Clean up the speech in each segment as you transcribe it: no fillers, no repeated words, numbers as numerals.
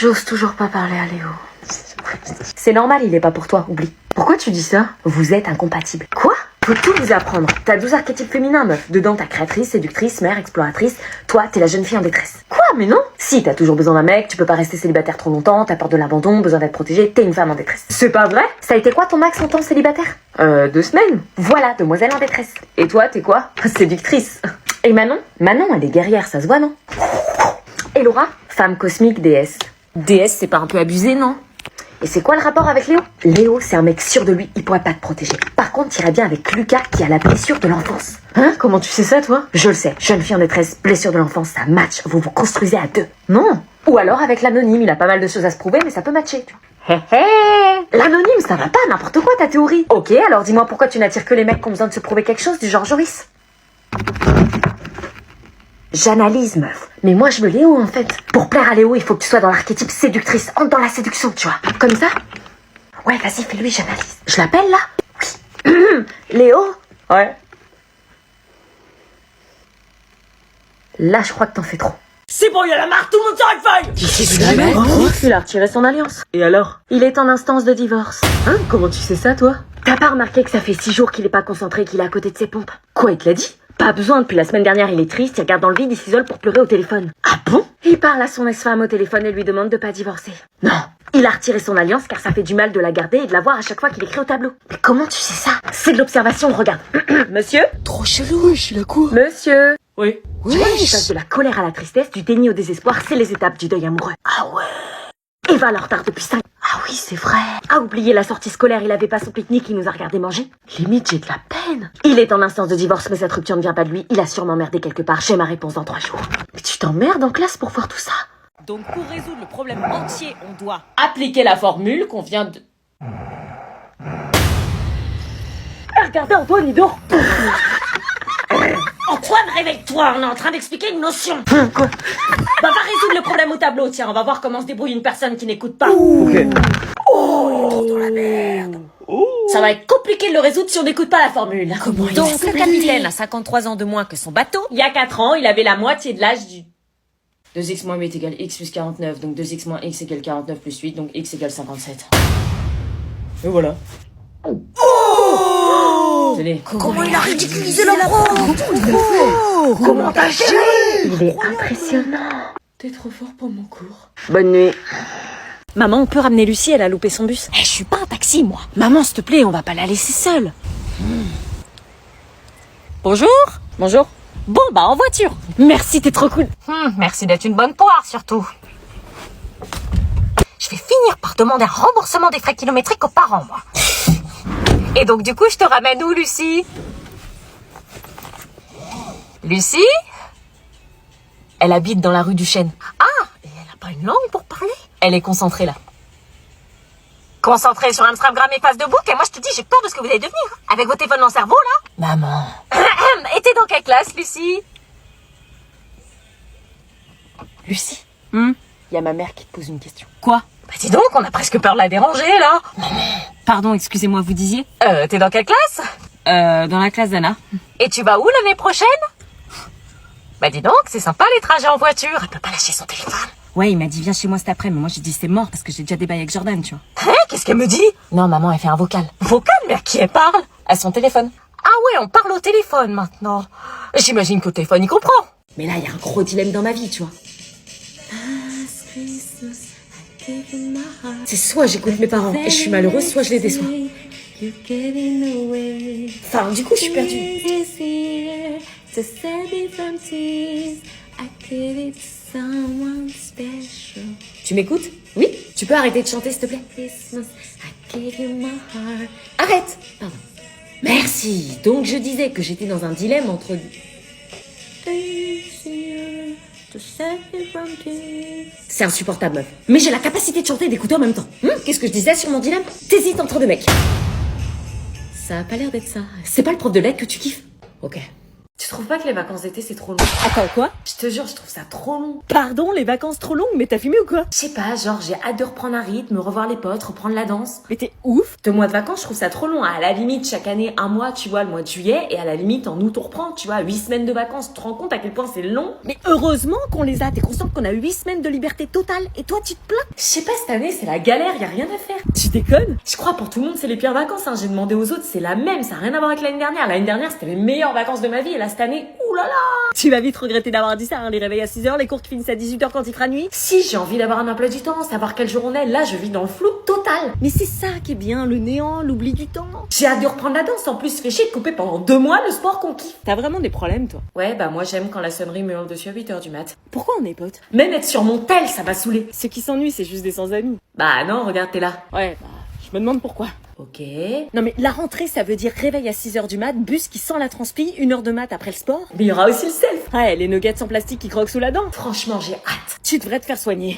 J'ose toujours pas parler à Léo. C'est normal, il est pas pour toi, oublie. Pourquoi tu dis ça? Vous êtes incompatibles. Quoi? Faut tout vous apprendre. T'as 12 archétypes féminins, meuf. Dedans, t'as créatrice, séductrice, mère, exploratrice. Toi, t'es la jeune fille en détresse. Quoi? Mais non. Si, t'as toujours besoin d'un mec, tu peux pas rester célibataire trop longtemps, t'as peur de l'abandon, besoin d'être protégée, t'es une femme en détresse. C'est pas vrai? Ça a été quoi ton max en temps célibataire? 2 semaines. Voilà, demoiselle en détresse. Et toi, t'es quoi? Séductrice. Et Manon? Manon, elle est guerrière, ça se voit, non? Et Laura? Femme cosmique, déesse. Déesse, c'est pas un peu abusé, non? Et c'est quoi le rapport avec Léo? Léo, c'est un mec sûr de lui, il pourrait pas te protéger. Par contre, t'irais bien avec Lucas qui a la blessure de l'enfance. Hein? Comment tu sais ça, toi? Je le sais, jeune fille en détresse, blessure de l'enfance, ça match, vous vous construisez à 2. Non? Ou alors avec l'anonyme, il a pas mal de choses à se prouver, mais ça peut matcher, tu vois. Hé hé! L'anonyme, ça va pas, n'importe quoi ta théorie. Ok, alors dis-moi pourquoi tu n'attires que les mecs qui ont besoin de se prouver quelque chose, du genre Joris. J'analyse, meuf. Mais moi, je veux Léo, en fait. Pour plaire à Léo, il faut que tu sois dans l'archétype séductrice. Entre dans la séduction, tu vois. Comme ça? Ouais, vas-y, fais-lui, j'analyse. Je l'appelle, là? Oui. Léo? Ouais. Là, je crois que t'en fais trop. C'est bon, il y a la marque, tout le monde sur une feuille! Qu'est-ce que tu Il a retiré son alliance. Et alors? Il est en instance de divorce. Hein? Comment tu sais ça, toi? T'as pas remarqué que ça fait 6 jours qu'il est pas concentré, qu'il est à côté de ses pompes? Quoi, il te l'a dit? Pas besoin, depuis la semaine dernière, il est triste, il regarde dans le vide, il s'isole pour pleurer au téléphone. Ah bon? Il parle à son ex-femme au téléphone et lui demande de pas divorcer. Non. Il a retiré son alliance car ça fait du mal de la garder et de la voir à chaque fois qu'il écrit au tableau. Mais comment tu sais ça? C'est de l'observation, regarde. Monsieur? Trop chelou, je suis la cour. Monsieur? Oui. Tu vois, il passe de la colère à la tristesse, du déni au désespoir, c'est les étapes du deuil amoureux. Ah ouais. Eva est en retard depuis 5. Ah oui, c'est vrai. A oublié la sortie scolaire, il avait pas son pique-nique, il nous a regardé manger. Limite, j'ai de la peine. Il est en instance de divorce, mais cette rupture ne vient pas de lui. Il a sûrement merdé quelque part. J'ai ma réponse dans 3 jours. Mais tu t'emmerdes en classe pour voir tout ça? Donc pour résoudre le problème entier, on doit appliquer la formule qu'on vient de... Regardez Antoine, il dort. Antoine, réveille-toi, on est en train d'expliquer une notion. Quoi? Bah va résoudre le problème au tableau, tiens, on va voir comment se débrouille une personne qui n'écoute pas. Ok. Oh, il est trop dans la merde. Ça va être compliqué de le résoudre si on n'écoute pas la formule. Comment il Donc a le capitaine a 53 ans de moins que son bateau. Il y a 4 ans, il avait la moitié de l'âge du... 2x moins 8 égale x plus 49, donc 2x moins x égale 49 plus 8, donc x égale 57. Et voilà. Oh, tenez. Comment il a ridiculisé la pro? Comment t'as géré? Il est impressionnant. T'es trop fort pour mon cours. Bonne nuit. Maman, on peut ramener Lucie, elle a loupé son bus. Je suis pas un taxi, moi. Maman, s'il te plaît, on va pas la laisser seule. Bonjour. Bonjour. Bon, bah en voiture. Merci, t'es trop cool. Merci d'être une bonne poire, surtout. Je vais finir par demander un remboursement des frais kilométriques aux parents, moi. Et donc, du coup, je te ramène où, Lucie? Lucie? Elle habite dans la rue du Chêne. Ah, et elle a pas une langue pour parler? Elle est concentrée, là. Concentrée sur Instagram et face de bouc, et moi, je te dis, j'ai peur de ce que vous allez devenir. Avec vos téléphones dans le cerveau, là. Maman. Et t'es dans quelle classe, Lucie? Lucie? Il y a ma mère qui te pose une question. Quoi? Bah dis donc, on a presque peur de la déranger, là. Pardon, excusez-moi, vous disiez? T'es dans quelle classe? Dans la classe d'Anna. Et tu vas où l'année prochaine? Bah dis donc, c'est sympa les trajets en voiture. Elle peut pas lâcher son téléphone. Ouais, il m'a dit viens chez moi cet après-midi, mais moi j'ai dit c'est mort parce que j'ai déjà débaillé avec Jordan, tu vois. Hein? Qu'est-ce qu'elle me dit? Non, maman, elle fait un vocal. Vocal, mais à qui elle parle? À son téléphone. Ah ouais, on parle au téléphone maintenant. J'imagine qu'au téléphone, il comprend. Mais là, il y a un gros dilemme dans ma vie, tu vois. C'est soit j'écoute mes parents et je suis malheureuse, soit je les déçois. Enfin, du coup, je suis perdue. Tu m'écoutes? Oui? Tu peux arrêter de chanter, s'il te plaît? Arrête! Pardon. Merci. Donc, je disais que j'étais dans un dilemme entre... C'est insupportable, meuf. Mais j'ai la capacité de chanter et d'écouter en même temps. Qu'est-ce que je disais sur mon dilemme? T'hésites entre 2 mecs. Ça a pas l'air d'être ça. C'est pas le prof de lettres que tu kiffes? Ok. Tu trouves pas que les vacances d'été c'est trop long? Attends, quoi? Je te jure, je trouve ça trop long. Pardon, les vacances trop longues, mais t'as fumé ou quoi? Je sais pas, genre j'ai hâte de reprendre un rythme, revoir les potes, reprendre la danse. Mais t'es ouf. 2 mois de vacances, je trouve ça trop long. À la limite, chaque année, 1 mois, tu vois, le mois de juillet, et à la limite, en août, on reprend, tu vois, 8 semaines de vacances. Tu te rends compte à quel point c'est long? Mais heureusement qu'on les a. T'es consciente qu'on a 8 semaines de liberté totale et toi tu te plains? Je sais pas, cette année, c'est la galère, y a rien à faire. Tu déconnes? Je crois pour tout le monde, c'est les pires vacances, hein. J'ai demandé aux autres, c'est la même, ça a rien à voir avec l'année dernière. L'année dernière, c'était les meilleures vacances de ma vie, et là, cette année, oulala! Tu vas vite regretter d'avoir dit ça, hein, les réveils à 6h, les cours qui finissent à 18h quand il fera nuit. Si, j'ai envie d'avoir un emploi du temps, savoir quel jour on est. Là, je vis dans le flou total. Mais c'est ça qui est bien, le néant, l'oubli du temps. J'ai hâte de reprendre la danse. En plus, fait chier de couper pendant 2 mois le sport qu'on kiffe. T'as vraiment des problèmes, toi. Ouais, bah moi, j'aime quand la sonnerie me hurle dessus à 8h du mat. Pourquoi on est potes? Même être sur mon tel, ça m'a saoulé. Ceux qui s'ennuient, c'est juste des sans-amis. Bah non, regarde, t'es là. Ouais, bah, je me demande pourquoi. Ok. Non mais la rentrée, ça veut dire réveil à 6h du mat, bus qui sent la transpi, 1 heure de mat après le sport. Mais il y aura aussi le self. Ouais, les nuggets en plastique qui croquent sous la dent. Franchement, j'ai hâte. Tu devrais te faire soigner.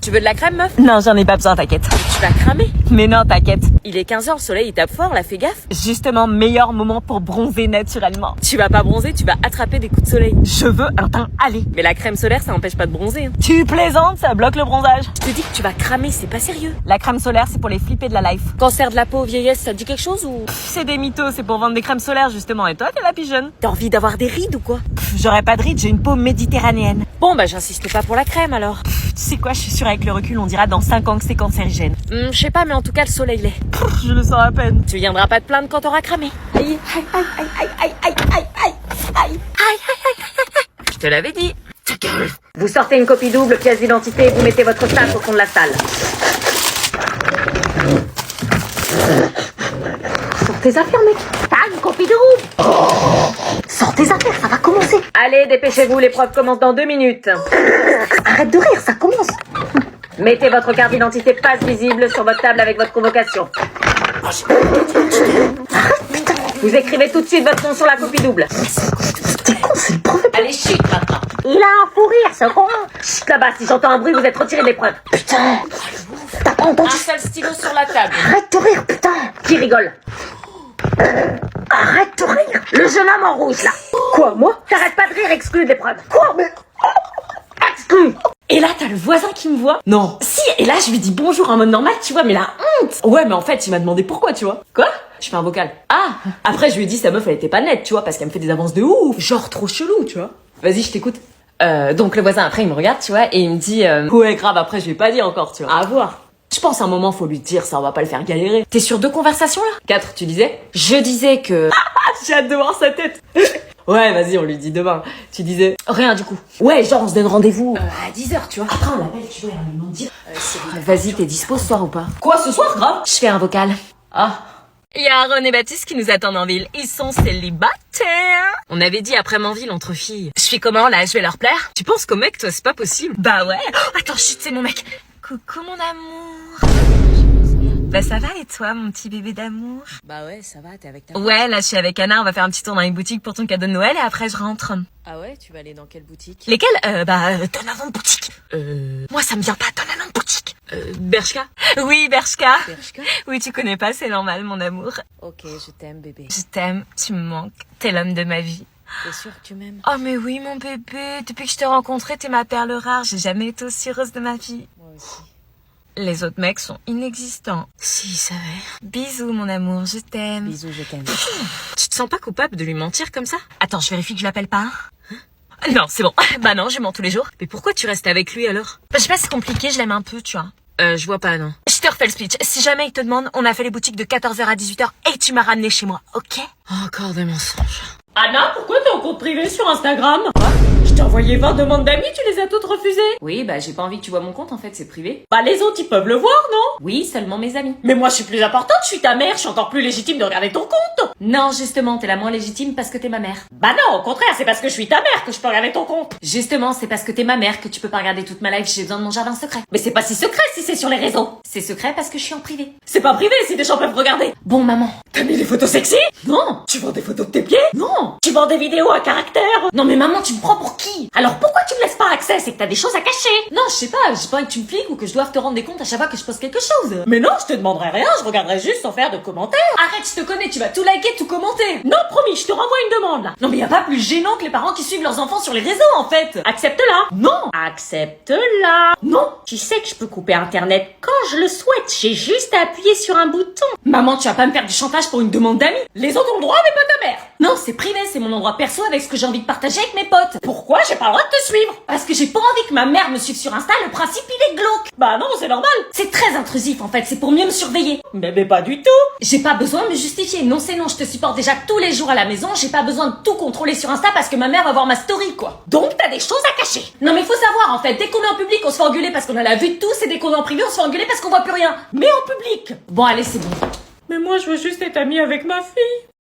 Tu veux de la crème, meuf? Non, j'en ai pas besoin, t'inquiète. Tu vas cramer. Mais non, t'inquiète. Il est 15h, le soleil il tape fort, là, fais gaffe. Justement, meilleur moment pour bronzer naturellement. Tu vas pas bronzer, tu vas attraper des coups de soleil. Je veux un teint allé. Mais la crème solaire, ça empêche pas de bronzer. Hein. Tu plaisantes, ça bloque le bronzage. Je te dis que tu vas cramer, c'est pas sérieux. La crème solaire, c'est pour les flippés de la life. Cancer de la peau, vieillesse, ça te dit quelque chose ou... C'est des mythos, c'est pour vendre des crèmes solaires justement. Et toi, t'es la pigeonne. T'as envie d'avoir des rides ou quoi? J'aurais pas de rides, j'ai une peau méditerranéenne. Bon, bah j'insiste pas pour la crème alors. Tu sais quoi, je suis sûre avec le recul, on dira dans 5 ans que c'est cancérigène. Je sais pas, mais en tout cas, le soleil l'est. Je le sens à peine. Tu viendras pas te plaindre quand t'auras cramé. Aïe, aïe, aïe, aïe, aïe, aïe, aïe, aïe, aïe, aïe, aïe. Je te l'avais dit. Vous sortez une copie double, pièce d'identité, vous mettez votre sac au fond de la salle. Sors tes affaires, mec. T'as une copie double. Sors tes affaires, ça va commencer. Allez, dépêchez-vous, l'épreuve commence dans 2 minutes. Arrête de rire, ça commence. Mettez votre carte d'identité passe visible sur votre table avec votre convocation. Vous écrivez tout de suite votre nom sur la copie double. T'es con, c'est le prophète. Allez, chut, papa. Il a un fou rire, ce con. Chut, là-bas, si j'entends un bruit, vous êtes retiré de l'épreuve. Putain. T'as pas Un entendu? seul stylo sur la table. Arrête de rire, putain. Qui rigole? Arrête de rire. Le jeune homme en rouge, là. Quoi, moi? T'arrêtes pas de rire, exclu de l'épreuve. Quoi? Mais... Exclu. Et là, t'as le voisin qui me voit. Non. Si, et là, je lui dis bonjour en mode normal, tu vois, mais la honte. Ouais, mais en fait, il m'a demandé pourquoi, tu vois. Quoi? Je fais un vocal. Ah. Après, je lui ai dit, sa meuf, elle était pas nette, tu vois, parce qu'elle me fait des avances de ouf. Genre trop chelou, tu vois. Vas-y, je t'écoute. Donc le voisin, après, il me regarde, tu vois, et il me dit, ouais, grave, après, je vais pas dire encore, tu vois. À voir. Je pense à un moment, faut lui dire, ça, on va pas le faire galérer. T'es sur 2 conversations, là? 4, tu disais? Je disais que... J'ai hâte de voir sa tête. Ouais, vas-y, on lui dit demain. Tu disais? Rien, du coup. Ouais, genre, on se donne rendez-vous à 10h, tu vois. Après, on l'appelle, tu vois, et on lui demande dire... Vas-y, t'es dispo ce soir ou pas? Quoi, ce soir, grave? Je fais un vocal. Ah. Il y a Aaron et Baptiste qui nous attendent en ville. Ils sont célibataires. On avait dit après Manville entre filles. Je fais comment là? Je vais leur plaire? Tu penses qu'au mec, toi, c'est pas possible? Bah ouais. Oh, attends, chut, c'est mon mec. Coucou mon amour. Bah ça va et toi, mon petit bébé d'amour? Bah ouais, ça va, t'es avec ta... Ouais, là je suis avec Anna, on va faire un petit tour dans les boutiques pour ton cadeau de Noël et après je rentre. Ah ouais, tu vas aller dans quelle boutique? Lesquelles? Tonalon de boutique. Moi ça me vient pas, Tonalon de boutique. Bershka? Oui, Bershka. Bershka? Oui, tu connais pas, c'est normal, mon amour. Ok, je t'aime, bébé. Je t'aime, tu me manques, t'es l'homme de ma vie. T'es sûr que tu m'aimes? Oh mais oui, mon bébé, depuis que je t'ai rencontré, t'es ma perle rare, j'ai jamais été aussi heureuse de ma vie. Moi aussi. Les autres mecs sont inexistants. Si, ça va. Bisous, mon amour, je t'aime. Bisous, je t'aime. Tu te sens pas coupable de lui mentir comme ça? Attends, je vérifie que je l'appelle pas. Non, c'est bon. Bah non, je mens tous les jours. Mais pourquoi tu restes avec lui alors? Bah je sais pas, c'est compliqué, je l'aime un peu, tu vois. Je vois pas, non. Je te refais le speech. Si jamais il te demande, on a fait les boutiques de 14h à 18h et tu m'as ramené chez moi, ok? Encore des mensonges. Anna, pourquoi t'es en compte privé sur Instagram? Quoi? Je t'ai envoyé 20 demandes d'amis, tu les as toutes refusées? Oui, bah j'ai pas envie que tu vois mon compte, en fait, c'est privé. Bah les autres, ils peuvent le voir, non? Oui, seulement mes amis. Mais moi, je suis plus importante, je suis ta mère, je suis encore plus légitime de regarder ton compte. Non, justement, t'es la moins légitime parce que t'es ma mère. Bah non, au contraire, c'est parce que je suis ta mère que je peux regarder ton compte. Justement, c'est parce que t'es ma mère que tu peux pas regarder toute ma life, j'ai besoin de mon jardin secret. Mais c'est pas si secret si c'est sur les réseaux. C'est secret parce que je suis en privé. C'est pas privé si des gens peuvent regarder. Bon, maman. T'as mis des photos sexy? Non. Tu vends des photos de tes pieds? Non. Tu vends des vidéos à caractère? Non, mais maman, tu me prends pour qui? Alors pourquoi tu me laisses pas accès? C'est que t'as des choses à cacher. Non, je sais pas, j'ai pas envie que tu me fliques ou que je doive te rendre des comptes à chaque fois que je poste quelque chose. Mais non, je te demanderai rien, je regarderai juste sans faire de commentaires. Arrête, je te connais, tu vas tout liker liker, tout commenter. Non, promis, je te renvoie une demande, là. Non, mais y a pas plus gênant que les parents qui suivent leurs enfants sur les réseaux, en fait. Accepte-la. Non. Accepte-la. Non. Tu sais que je peux couper Internet quand je le souhaite. J'ai juste à appuyer sur un bouton. Maman, tu vas pas me faire du chantage pour une demande d'amis. Les autres ont le droit, mais pas ta mère. Non, c'est privé, c'est mon endroit perso avec ce que j'ai envie de partager avec mes potes. Pourquoi j'ai pas le droit de te suivre? Parce que j'ai pas envie que ma mère me suive sur Insta, le principe il est glauque. Bah non, c'est normal. C'est très intrusif en fait, c'est pour mieux me surveiller. Mais pas du tout. J'ai pas besoin de me justifier. Non, c'est non, je te supporte déjà tous les jours à la maison, j'ai pas besoin de tout contrôler sur Insta parce que ma mère va voir ma story quoi. Donc t'as des choses à cacher. Non mais faut savoir en fait, dès qu'on est en public, on se fait engueuler parce qu'on a la vue de tous et dès qu'on est en privé, on se fait engueuler parce qu'on voit plus rien. Mais en public. Bon allez, c'est bon. Mais moi je veux juste être amie avec ma fille.